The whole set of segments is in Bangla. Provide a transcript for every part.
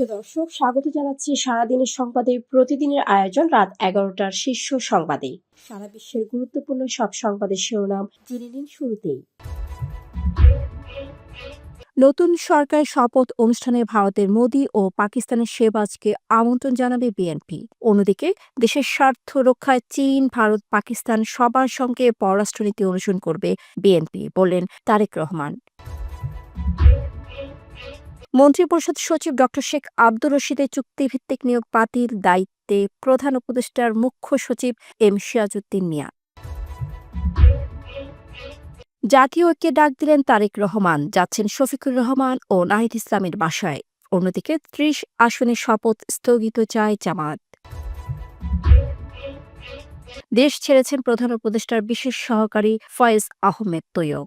প্রিয় দর্শক, স্বাগত জানাচ্ছি সারাদিনের সংবাদে প্রতিদিনের আয়োজন রাত 11টার শীর্ষ সংবাদে। সারা বিশ্বের গুরুত্বপূর্ণ সব সংবাদের শিরোনাম জেনে নিন শুরুতেই। নতুন সরকার শপথ অনুষ্ঠানে ভারতের মোদি ও পাকিস্তানের শেহবাজকে আমন্ত্রণ জানাবে বিএনপি। অন্যদিকে দেশের স্বার্থ রক্ষায় চীন, ভারত, পাকিস্তান সবার সঙ্গে পররাষ্ট্রনীতি অনুসরণ করবে বিএনপি, বললেন তারেক রহমান। মন্ত্রিপরিষদ সচিব ড শেখ আব্দুর রশিদের চুক্তিভিত্তিক নিয়োগ বাতিল, দায়িত্বে প্রধান উপদেষ্টার মুখ্য সচিব এম সিরাজউদ্দিন মিয়া। জাতীয় ঐক্যে ডাক দিলেন তারেক রহমান, যাচ্ছেন শফিকুর রহমান ও নাহিদ ইসলামের বাসায়। অন্যদিকে ৩০ আসনের শপথ স্থগিত চায় জামায়াত। দেশ ছেড়েছেন প্রধান উপদেষ্টার বিশেষ সহকারী ফয়েজ আহমেদ তৈয়ব।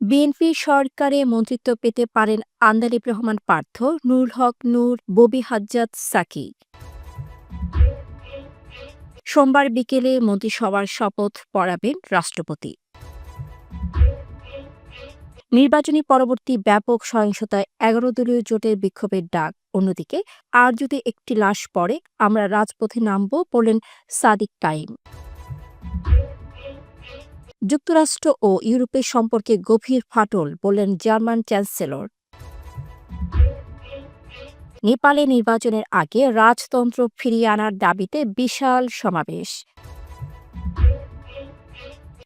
বিএনপি সরকারে মন্ত্রিত্ব পেতে পারেন আন্দালিব রহমান পার্থ, নুরুল হক নূর, ববি হাজ্জাত সাকি। সোমবার বিকেলে মন্ত্রিসভার শপথ পড়াবেন রাষ্ট্রপতি। নির্বাচনী পরবর্তী ব্যাপক সহিংসতায় ১১ দলীয় জোটের বিক্ষোভের ডাক। অন্যদিকে আর যদি একটি লাশ পড়ে আমরা রাজপথে নামব, বললেন সাদিক কাইম। যুক্তরাষ্ট্র ও ইউরোপের সম্পর্কে গভীর ফাটল, বললেন জার্মান চ্যান্সেলর। নেপালে নির্বাচনের আগে রাজতন্ত্র ফিরিয়ে আনার দাবিতে বিশাল সমাবেশ।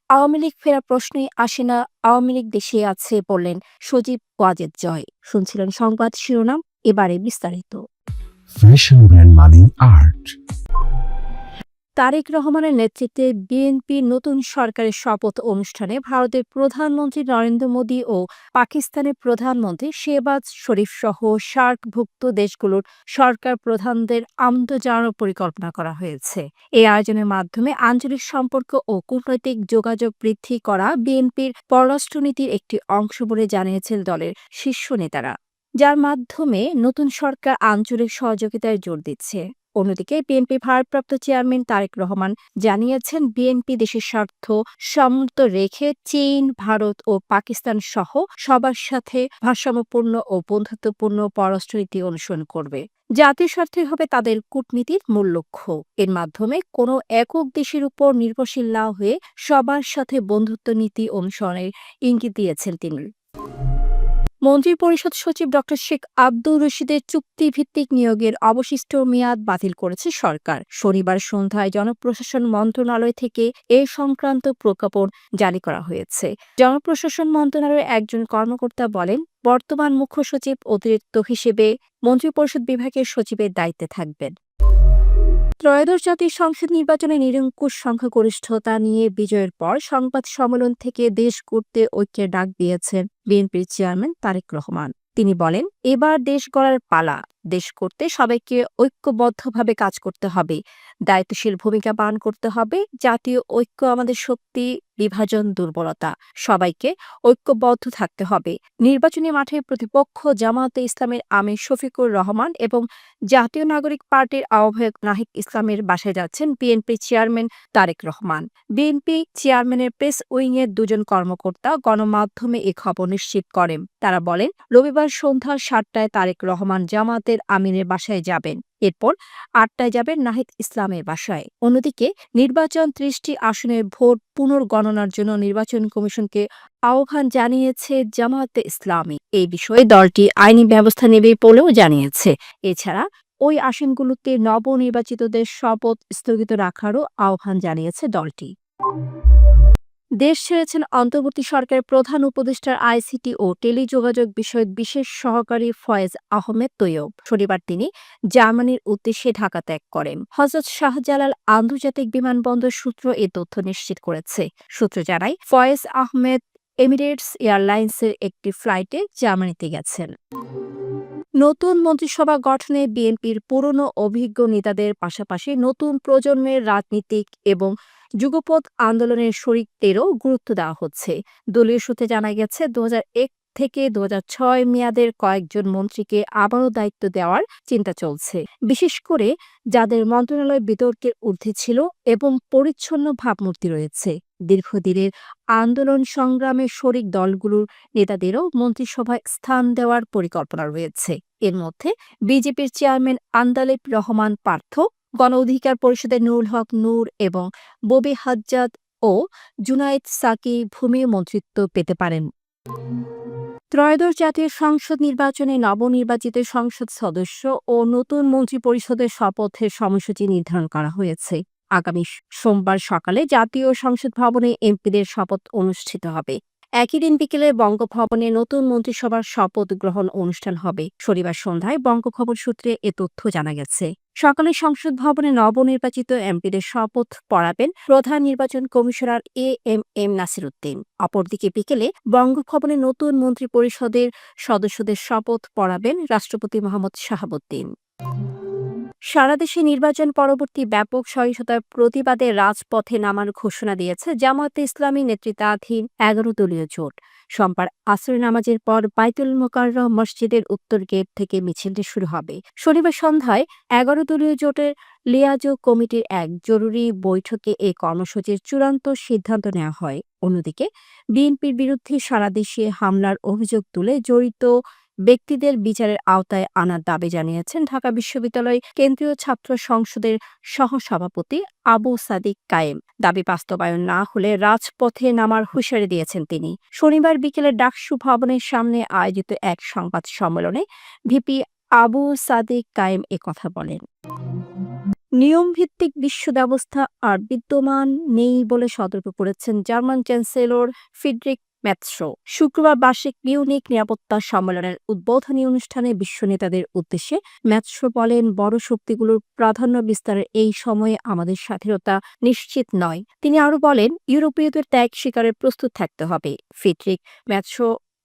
আওয়ামী লীগ ফেরার প্রশ্নই আসে না, আওয়ামী লীগ দেশে আছে, বললেন সজীব ওয়াজেদ জয়। শুনছিলেন সংবাদ শিরোনাম, এবারে বিস্তারিত। ফ্যাশন ব্র্যান্ড মানে আর্ট। তারেক রহমানের নেতৃত্বে বিএনপির নতুন সরকারের শপথ অনুষ্ঠানে ভারতের প্রধানমন্ত্রী নরেন্দ্র মোদী ও পাকিস্তানের প্রধানমন্ত্রী শেহবাজ শরীফ সহ সার্কভুক্ত দেশগুলোর সরকার প্রধানদের আমন্ত্রণ জানানোর পরিকল্পনা করা হয়েছে। এই আয়োজনের মাধ্যমে আঞ্চলিক সম্পর্ক ও কূটনৈতিক যোগাযোগ বৃদ্ধি করা বিএনপির পররাষ্ট্রনীতির একটি অংশ বলে জানিয়েছেন দলের শীর্ষ নেতারা, যার মাধ্যমে নতুন সরকার আঞ্চলিক সহযোগিতায় জোর দিচ্ছে। অন্যদিকে বিএনপি ভারপ্রাপ্ত চেয়ারম্যান তারেক রহমান জানিয়েছেন, বিএনপি দেশের স্বার্থ সমুন্নত রেখে চীন, ভারত ও পাকিস্তান সহ সবার সাথে ভারসাম্যপূর্ণ ও বন্ধুত্বপূর্ণ পররাষ্ট্রনীতি অনুসরণ করবে। জাতীয় স্বার্থই হবে তাদের কূটনীতির মূল লক্ষ্য। এর মাধ্যমে কোনো একক দেশের উপর নির্ভরশীল না হয়ে সবার সাথে বন্ধুত্ব নীতি অনুসরণের ইঙ্গিত দিয়েছেন তিনি। মন্ত্রিপরিষদ সচিব ড শেখ আব্দুর রশিদের চুক্তিভিত্তিক নিয়োগের অবশিষ্ট মেয়াদ বাতিল করেছে সরকার। শনিবার সন্ধ্যায় জনপ্রশাসন মন্ত্রণালয় থেকে এ সংক্রান্ত প্রজ্ঞাপন জারি করা হয়েছে। জনপ্রশাসন মন্ত্রণালয়ের একজন কর্মকর্তা বলেন, বর্তমান মুখ্য সচিব অতিরিক্ত হিসেবে মন্ত্রিপরিষদ বিভাগের সচিবের দায়িত্বে থাকবেন। ত্রয়োদশ জাতীয় সংসদ নির্বাচনে নিরঙ্কুশ সংখ্যাগরিষ্ঠতা নিয়ে বিজয়ের পর সংবাদ সম্মেলন থেকে দেশ গড়তে ঐক্যের ডাক দিয়েছেন বিএনপির চেয়ারম্যান তারেক রহমান। তিনি বলেন, এবার দেশ গড়ার পালা। দেশ করতে সবাইকে ঐক্যবদ্ধভাবে কাজ করতে হবে, দায়িত্বশীল ভূমিকা পালন করতে হবে। জাতীয় ঐক্য আমাদের শক্তি, বিভাজন দুর্বলতা। সবাইকে ঐক্যবদ্ধ থাকতে হবে। নির্বাচনী মাঠে প্রতিপক্ষ জামায়াতে ইসলামের আমির শফিকুর রহমান এবং জাতীয় নাগরিক পার্টির আহ্বায়ক নাহিদ ইসলামের বাসায় যাচ্ছেন BNP chairman Tarique Rahman. BNP চেয়ারম্যানের প্রেস উইংয়ের দুজন কর্মকর্তা গণমাধ্যমে এ খবর নিশ্চিত করেন। তারা বলেন, রবিবার সন্ধ্যা ৭টায় তারেক রহমান জামায়াতের আমিরের বাসায় যাবেন। এরপর ৮টায় যাবেন নাহিদ ইসলামের বাসায়। অন্যদিকে নির্বাচন ৩০টি আসনের ভোট পুনর্গণনার জন্য নির্বাচন কমিশনকে আহ্বান জানিয়েছে জামায়াতে ইসলামী। এই বিষয়ে দলটি আইনি ব্যবস্থা নেবে বলেও জানিয়েছে। এছাড়া ওই আসনগুলোতে নবনির্বাচিতদের শপথ স্থগিত রাখারও আহ্বান জানিয়েছে দলটি। দেশ ছেড়েছেন অন্তর্বর্তী সরকারের প্রধান উপদেষ্টার আইসিটি ও টেলিযোগাযোগ বিষয়ক বিশেষ সহকারী ফয়েজ আহমেদ তৈয়ব। শনিবার তিনি জার্মানির উদ্দেশ্যে ঢাকা ত্যাগ করেন। হযরত শাহজালাল আন্তর্জাতিক বিমানবন্দর সূত্র এ তথ্য নিশ্চিত করেছে। সূত্র জানায়, ফয়েজ আহমেদ এমিরেটস এয়ারলাইন্সের একটি ফ্লাইটে জার্মানিতে গেছেন। নতুন মন্ত্রিসভা গঠনে বিএনপির পুরনো অভিজ্ঞ নেতাদের পাশাপাশি নতুন প্রজন্মের রাজনীতিক এবং যুগপৎ আন্দোলনের শরিকদেরও গুরুত্ব দেওয়া হচ্ছে। দলীয় সূত্রে জানা গেছে, ২০০১ থেকে 2006 মেয়াদের কয়েকজন মন্ত্রীকে আবারও দায়িত্ব দেওয়ার চিন্তা চলছে, বিশেষ করে যাদের মন্ত্রণালয় বিতর্কের ঊর্ধ্বে ছিল এবং পরিচ্ছন্ন ভাবমূর্তি রয়েছে। দীর্ঘদিনের আন্দোলন সংগ্রামে শরিক দলগুলোর নেতাদেরও মন্ত্রিসভায় স্থান দেওয়ার পরিকল্পনা রয়েছে। এর মধ্যে বিজেপির চেয়ারম্যান আন্দালিব রহমান পার্থ, গণ অধিকার পরিষদের নুরুল হক নূর এবং ববি হাজ্জাদ ও জুনায়েদ সাকি ভূমিও মন্ত্রিত্ব পেতে পারেন। ত্রয়োদশ জাতীয় সংসদ নির্বাচনে নবনির্বাচিত সংসদ সদস্য ও নতুন মন্ত্রিপরিষদের শপথের সময়সূচি নির্ধারণ করা হয়েছে। আগামী সোমবার সকালে জাতীয় সংসদ ভবনে এমপিদের শপথ অনুষ্ঠিত হবে। একই দিন বিকেলে বঙ্গভবনে নতুন মন্ত্রিসভার শপথ গ্রহণ অনুষ্ঠান হবে। শনিবার সন্ধ্যায় বঙ্গভবন সূত্রে এ তথ্য জানা গেছে। সকালে সংসদ ভবনে নবনির্বাচিত এমপিদের শপথ পড়াবেন প্রধান নির্বাচন কমিশনার এম নাসির উদ্দিন। অপরদিকে বিকেলে বঙ্গভবনে নতুন মন্ত্রিপরিষদের সদস্যদের শপথ পড়াবেন রাষ্ট্রপতি মোহাম্মদ শাহাবুদ্দিন। সারা দেশে নির্বাচন পরবর্তী ব্যাপক সহিংসতার প্রতিবাদে রাজপথে নামার ঘোষণা দিয়েছে জামায়াতে ইসলামী নেতৃত্বাধীন ১১ দলীয় জোট। সোমবার আসরের নামাজের পর বাইতুল মোকাররম মসজিদের উত্তর গেট থেকে মিছিলটি শুরু হবে। শনিবার সন্ধ্যায় ১১ দলীয় জোটের লিয়াজো কমিটির এক জরুরি বৈঠকে এই কর্মসূচির চূড়ান্ত সিদ্ধান্ত নেওয়া হয়। অন্যদিকে বিএনপির বিরুদ্ধে সারা দেশে হামলার অভিযোগ তুলে জড়িত ব্যক্তিদের বিচারের আওতায় আনার দাবি জানিয়েছেন ঢাকা বিশ্ববিদ্যালয় কেন্দ্রীয় ছাত্র সংসদের সহসভাপতি আবু সাদিক কায়েম। দাবি বাস্তবায়ন না হলে রাজপথে নামার হুঁশিয়ারি দিয়েছেন তিনি। শনিবার বিকেলে ডাকসু ভবনের সামনে আয়োজিত এক সংবাদ সম্মেলনে ভিপি আবু সাদিক কায়েম একথা বলেন। নিয়মভিত্তিক বিশ্ব ব্যবস্থা আর বিদ্যমান নেই বলে সতর্ক করেছেন জার্মান চ্যান্সেলর ফ্রিডরিখ মেটস। শুক্রবার বার্ষিক মিউনিক নিরাপত্তা সম্মেলনের উদ্বোধনী অনুষ্ঠানে বিশ্ব নেতাদের উদ্দেশ্যে মেটস বলেন, বড় শক্তিগুলোর প্রাধান্য বিস্তারের এই সময়ে আমাদের স্বাধীনতা নিশ্চিত নয়। তিনি আরও বলেন, ইউরোপীয়দের ত্যাগ স্বীকারে প্রস্তুত থাকতে হবে। ফ্রিডরিখ মেটস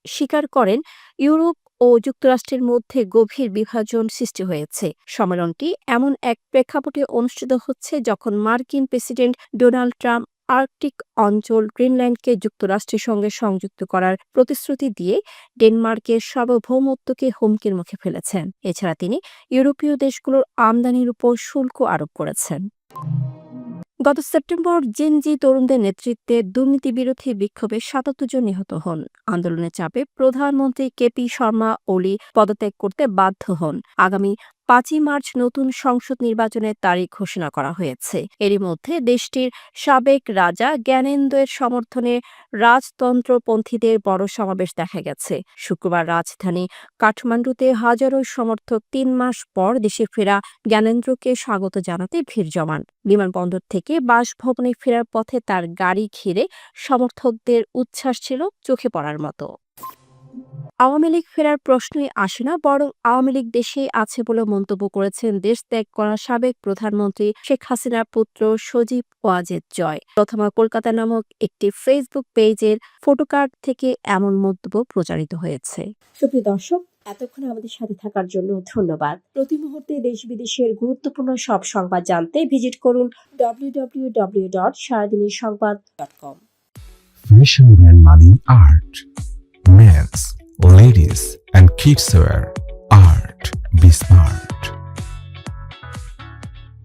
স্বীকার করেন, ইউরোপ ও যুক্তরাষ্ট্রের মধ্যে গভীর বিভাজন সৃষ্টি হয়েছে। সম্মেলনটি এমন এক প্রেক্ষাপটে অনুষ্ঠিত হচ্ছে যখন মার্কিন প্রেসিডেন্ট ডোনাল্ড ট্রাম্প আর্কটিক অঞ্চল গ্রিনল্যান্ডকে যুক্তরাষ্ট্রের সঙ্গে সংযুক্ত করার প্রতিশ্রুতি দিয়ে ডেনমার্কের সার্বভৌমত্বকে হুমকির মুখে ফেলেছেন। এছাড়া তিনি ইউরোপীয় দেশগুলোর আমদানির উপর শুল্ক আরোপ করেছেন। গত সেপ্টেম্বর জেনজি তরুণদের নেতৃত্বে দুর্নীতিবিরোধী বিক্ষোভে ৭৭ জন নিহত হন। আন্দোলনের চাপে প্রধানমন্ত্রী কেপি শর্মা ওলি পদত্যাগ করতে বাধ্য হন। আগামী ৫ই মার্চ নতুন সংসদ নির্বাচনের তারিখ ঘোষণা করা হয়েছে। এরই মধ্যে দেশটির সাবেক রাজা জ্ঞানেন্দ্রের সমর্থনে রাজতন্ত্রপন্থীদের বড় সমাবেশ দেখা গেছে। শুক্রবার রাজধানী কাঠমান্ডুতে হাজারো সমর্থক ৩ মাস পর দেশে ফেরা জ্ঞানেন্দ্রকে স্বাগত জানাতে ভিড় জমান। বিমানবন্দর থেকে বাসভবনে ফেরার পথে তার গাড়ি ঘিরে সমর্থকদের উচ্ছ্বাস ছিল চোখে পড়ার মতো। আওয়ামী লীগ ফেরার প্রশ্নই আসে না, বরং আওয়ামী লীগ দেশেই আছে বলে মন্তব্য করেছেন দেশ ত্যাগ করা সাবেক প্রধানমন্ত্রী শেখ হাসিনার পুত্র সজীব ওয়াজেদ জয়। প্রথমা কলকাতা নামক একটি ফেসবুক পেজের ফটোকার্ড থেকে এমন মন্তব্য প্রচারিত হয়েছে। সুপ্রিয় দর্শক, এতক্ষণ আমাদের সাথে থাকার জন্য ধন্যবাদ। প্রতি মুহূর্তে দেশ বিদেশের গুরুত্বপূর্ণ সব সংবাদ জানতে ভিজিট করুন www.saradinisসংবাদ.com। Fashion brand Mali Art. Men's, ladies, and kids wear. Art. Be smart.